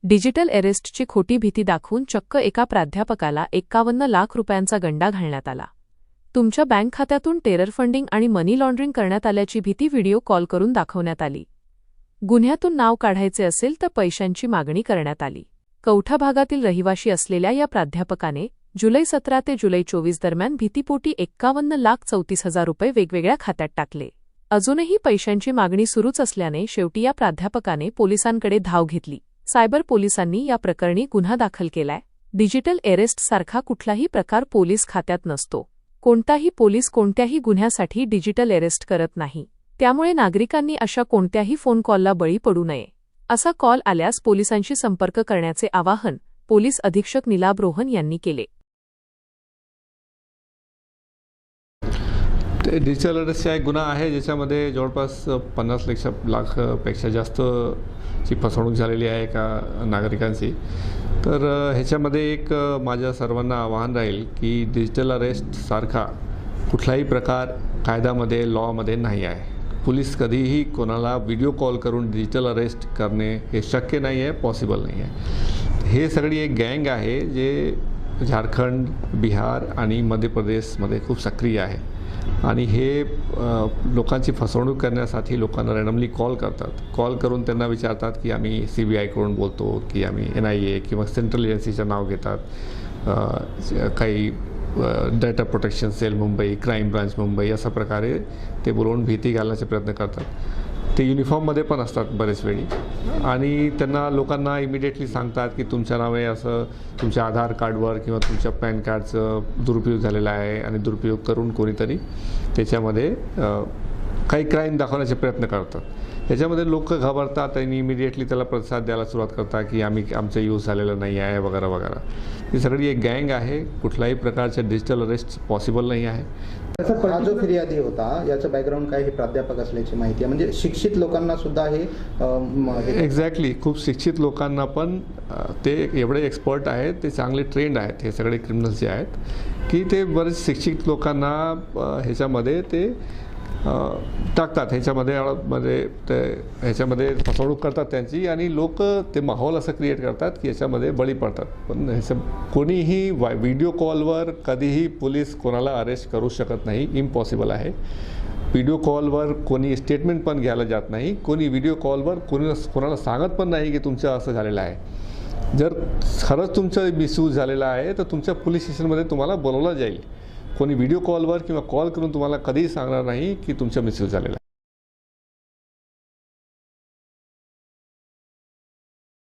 Digital अरेस्टची खोटी भीती दाखवून चक्क एका प्राध्यापकाला 51 लाख रुपयांचा गंडा घालण्यात आला। तुमच्या बँक खात्यातून टेरर फंडिंग आणि मनी लॉन्ड्रिंग करण्यात आल्याची भीती व्हिडिओ कॉल करून दाखवण्यात आली। गुन्ह्यातून नाव काढायचे असेल तर पैशांची मागणी करण्यात आली। कौठा भागातील रहिवाशी असलेल्या या प्राध्यापकाने जुलै 17 ते जुलै 24 दरम्यान भीतीपोटी 51,34,000 रुपये वेगवेगळ्या खात्यात टाकले। अजूनही पैशांची मागणी सुरूच असल्याने शेवटी या प्राध्यापकाने पोलिसांकडे धाव घेतली। सायबर पोलिसांनी या प्रकरणी गुन्हा दाखल केलाय। डिजिटल अरेस्ट सारखा कुठलाही प्रकार पोलीस खात्यात नसतो। कोणताही पोलीस कोणत्याही गुन्ह्यासाठी डिजिटल अरेस्ट करत नाही। त्यामुळे नागरिकांनी अशा कोणत्याही फोन कॉलला बळी पडू नये। असा कॉल आल्यास पोलिसांशी संपर्क करण्याचे आवाहन पोलीस अधीक्षक निलाभ रोहन यांनी केले। डिजिटल अरेस्टचा एक गुन्हा आहे ज्याच्यामध्ये जवळपास 50 लाखपेक्षा जास्तची फसवणूक झालेली आहे एका नागरिकांची। तर ह्याच्यामध्ये एक माझ्या सर्वांना आवाहन राहील की डिजिटल अरेस्ट सारखा कुठलाही प्रकार कायद्यामध्ये लॉमध्ये नाही आहे। पोलीस कधीही कोणाला व्हिडिओ कॉल करून डिजिटल अरेस्ट करणे हे शक्य नाही आहे, पॉसिबल नाही आहे। हे सगळी एक गँग आहे जे झारखंड, बिहार आणि मध्य प्रदेशमध्ये खूप सक्रिय आहे आणि हे लोकांची फसवणूक करण्यासाठी लोकांना रॅन्डमली कॉल करतात। कॉल करून त्यांना विचारतात की आम्ही CBIकडून बोलतो की आम्ही NIA किंवा सेंट्रल एजन्सीचं नाव घेतात। काही data protection cell Mumbai, crime branch Mumbai अशा प्रकारे ते बोलवून भीती घालण्याचे प्रयत्न करतात। ते युनिफॉर्ममध्ये पण असतात बरेच वेळी आणि त्यांना लोकांना इमिडिएटली सांगतात की तुमच्या नावे असं तुमच्या आधार कार्डवर किंवा तुमच्या पॅन कार्डचं दुरुपयोग झालेला आहे आणि दुरुपयोग करून कोणीतरी त्याच्यामध्ये काही क्राईम दाखवण्याचे प्रयत्न करतात। त्याच्यामध्ये लोक घाबरतात आणि इमिडिएटली त्याला प्रतिसाद द्यायला सुरुवात करतात की आमचं यूज झालेलं नाही आहे वगैरे वगैरे। ही सगळी एक गँग आहे। कुठल्याही प्रकारचे डिजिटल अरेस्ट पॉसिबल नाही आहे। हा जो फिर्यादी होता याचं बॅकग्राऊंड काय हे प्राध्यापक असल्याची माहिती आहे, म्हणजे शिक्षित लोकांना सुद्धा हे एक्झॅक्टली खूप शिक्षित लोकांना पण ते एवढे एक्सपर्ट आहेत, ते चांगले ट्रेंड आहेत। हे सगळे क्रिमिनल्स जे आहेत की ते बरेच शिक्षित लोकांना ह्याच्यामध्ये ते टाकतात, ह्याच्यामध्ये फसवणूक करतात त्यांची आणि लोक ते माहोल असं क्रिएट करतात की याच्यामध्ये बळी पडतात। पण ह्याचं कोणीही व्हिडिओ कॉलवर कधीही पोलीस कोणाला अरेस्ट करू शकत नाही, इम्पॉसिबल आहे। व्हिडिओ कॉलवर कोणी स्टेटमेंट पण घ्यायला जात नाही, कोणी व्हिडिओ कॉलवर कोणाला सांगत पण नाही की तुमचं असं झालेलं आहे। जर खरंच तुमचं मिसयूज झालेला आहे तर तुमच्या पोलीस स्टेशनमध्ये तुम्हाला बोलवलं जाईल। कोणी व्हिडिओ कॉलवर किंवा कॉल करून तुम्हाला कधीही सांगणार नाही की तुमचं मिसयूज झालेलं आहे।